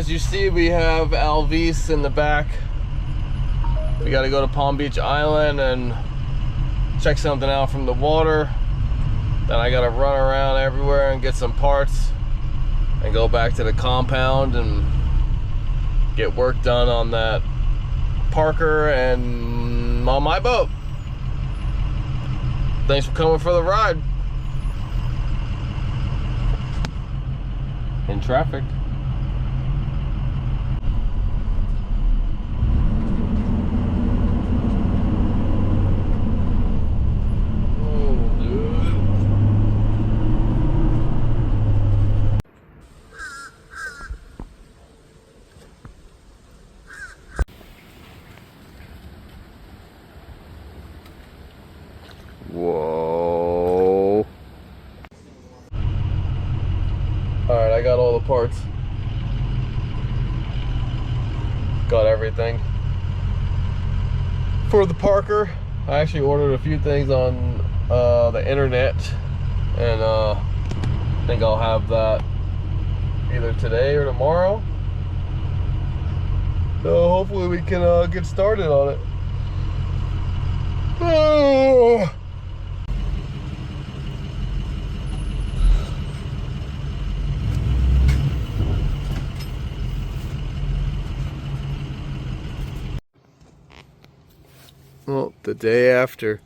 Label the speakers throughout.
Speaker 1: as you see, we have Alvis in the back. We got to go to Palm Beach Island and check something out from the water. Then I got to run around everywhere and get some parts and go back to the compound and get work done on that Parker and on my boat. Thanks for coming for the ride. In traffic. Whoa. Alright, I got all the parts. Got everything. For the Parker, I actually ordered a few things on the internet, and I think I'll have that either today or tomorrow. So hopefully we can get started on it. Oh. Well, the day after.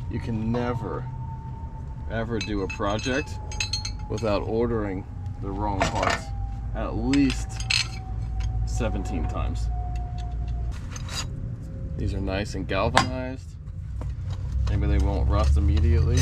Speaker 1: You can never, ever do a project without ordering the wrong parts at least 17 times. These are nice and galvanized. Maybe they won't rust immediately.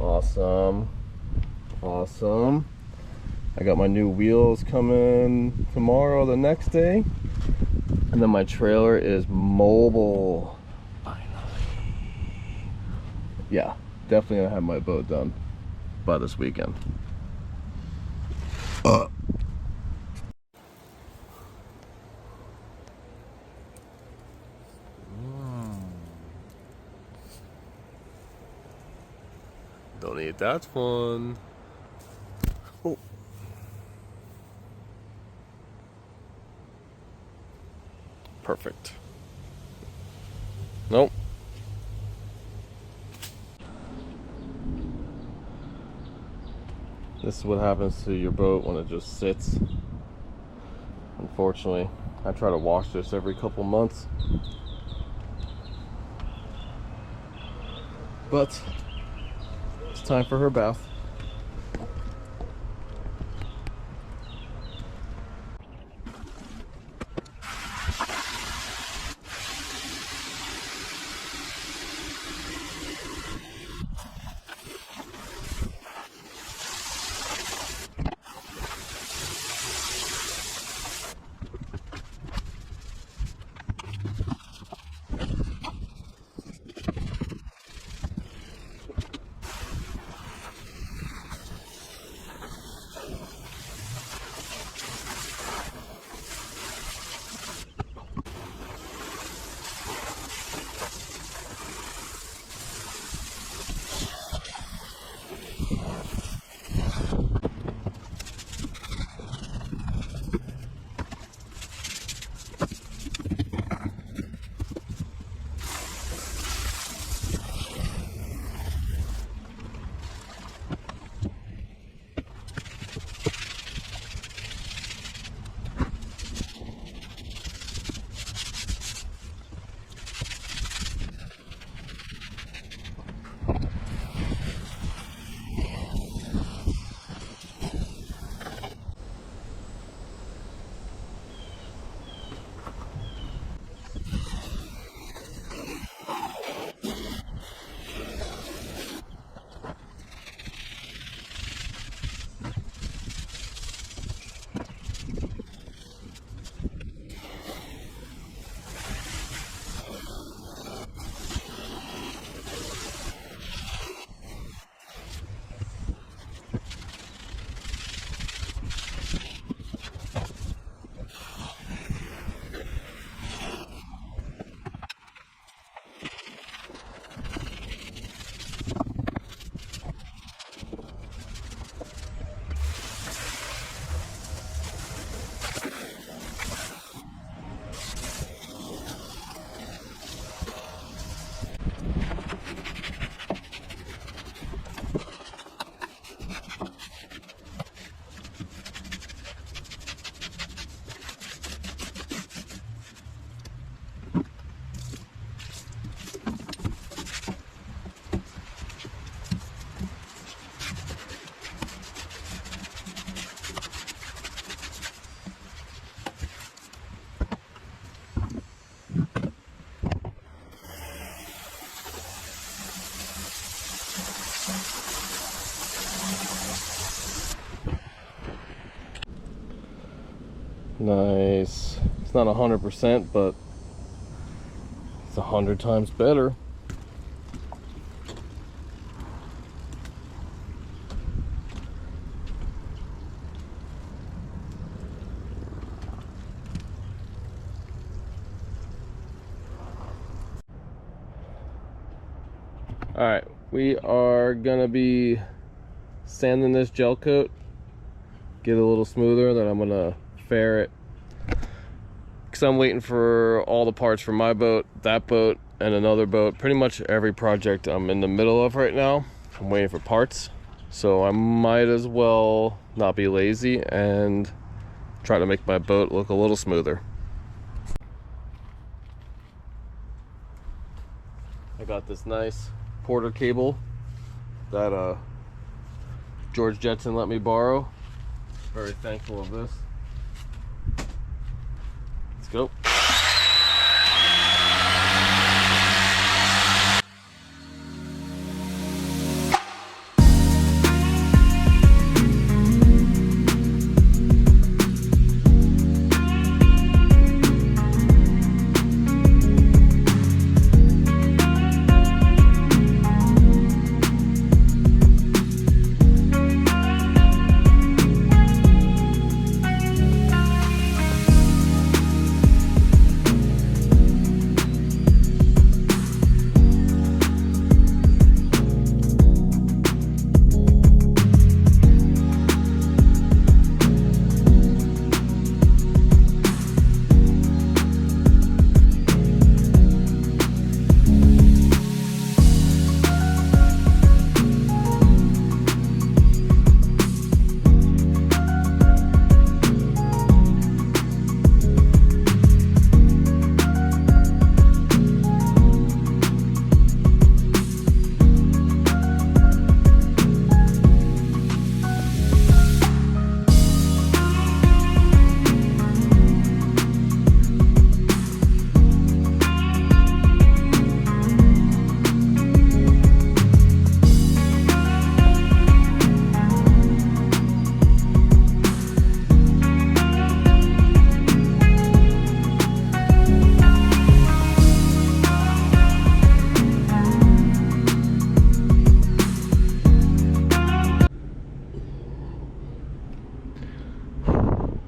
Speaker 1: Awesome. Awesome. I got my new wheels coming tomorrow, the next day. And then my trailer is mobile. Finally. Yeah, definitely gonna have my boat done by this weekend. Don't need that one. Oh. Perfect. Nope. This is what happens to your boat when it just sits. Unfortunately, I try to wash this every couple months. But it's time for her bath. Nice. It's not 100%, but it's 100 times better. All right, we are gonna be sanding this gel coat, get it a little smoother, then I'm gonna fair it. Because I'm waiting for all the parts for my boat, that boat, and another boat. Pretty much every project I'm in the middle of right now, I'm waiting for parts. So I might as well not be lazy and try to make my boat look a little smoother. I got this nice Porter cable that George Jetson let me borrow. Very thankful of this. Let's go.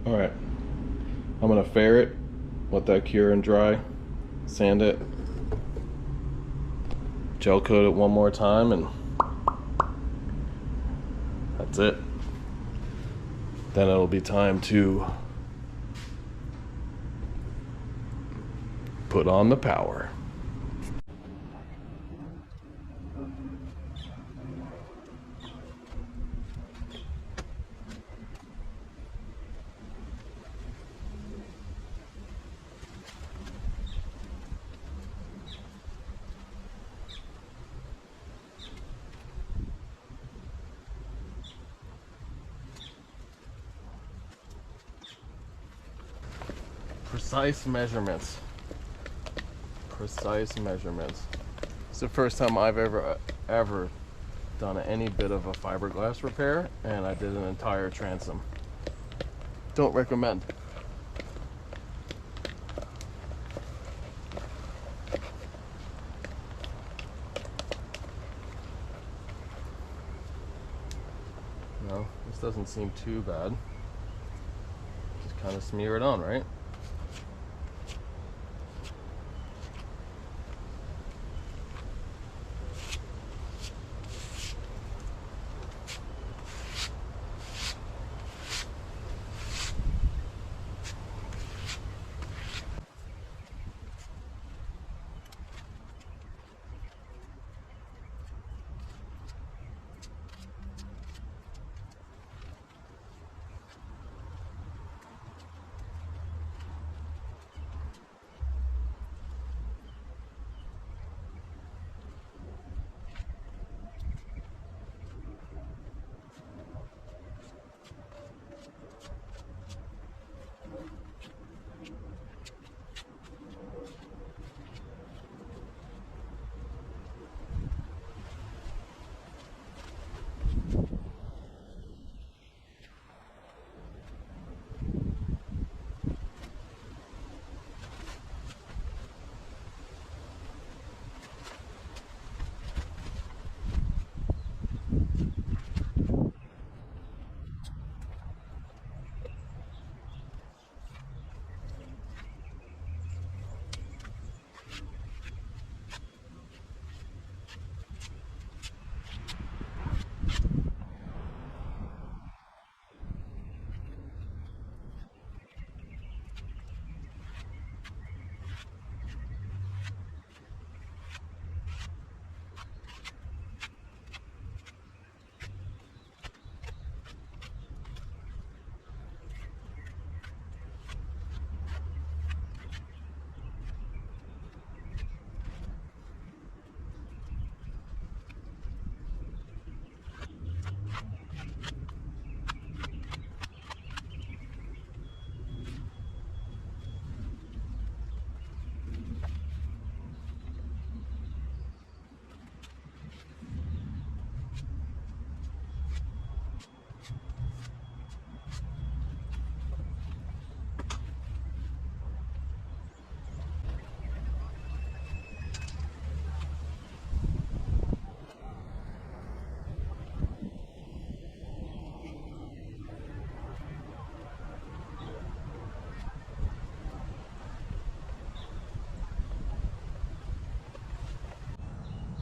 Speaker 1: Alright, I'm gonna fair it, let that cure and dry, sand it, gel coat it one more time, and that's it. Then it'll be time to put on the power. Precise measurements. Precise measurements. It's the first time I've ever done any bit of a fiberglass repair, and I did an entire transom. Don't recommend. No, this doesn't seem too bad. Just kind of smear it on, right?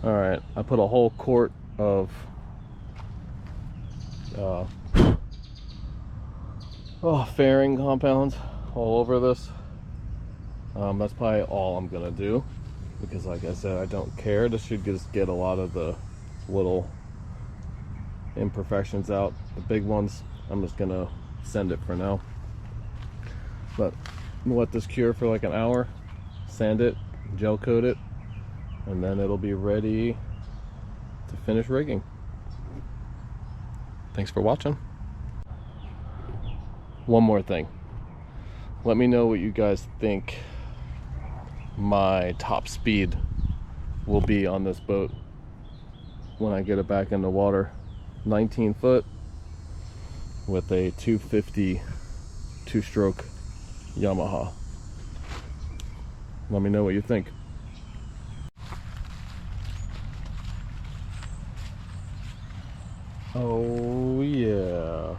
Speaker 1: All right, I put a whole quart of fairing compounds all over this. That's probably all I'm gonna do, because like I said, I don't care. This should just get a lot of the little imperfections out. The big ones, I'm just gonna send it for now. But let this cure for like an hour, sand it, gel coat it, and then it'll be ready to finish rigging. Thanks for watching. One more thing. Let me know what you guys think my top speed will be on this boat when I get it back in the water. 19 foot with a 250 two-stroke Yamaha. Let me know what you think. Oh yeah.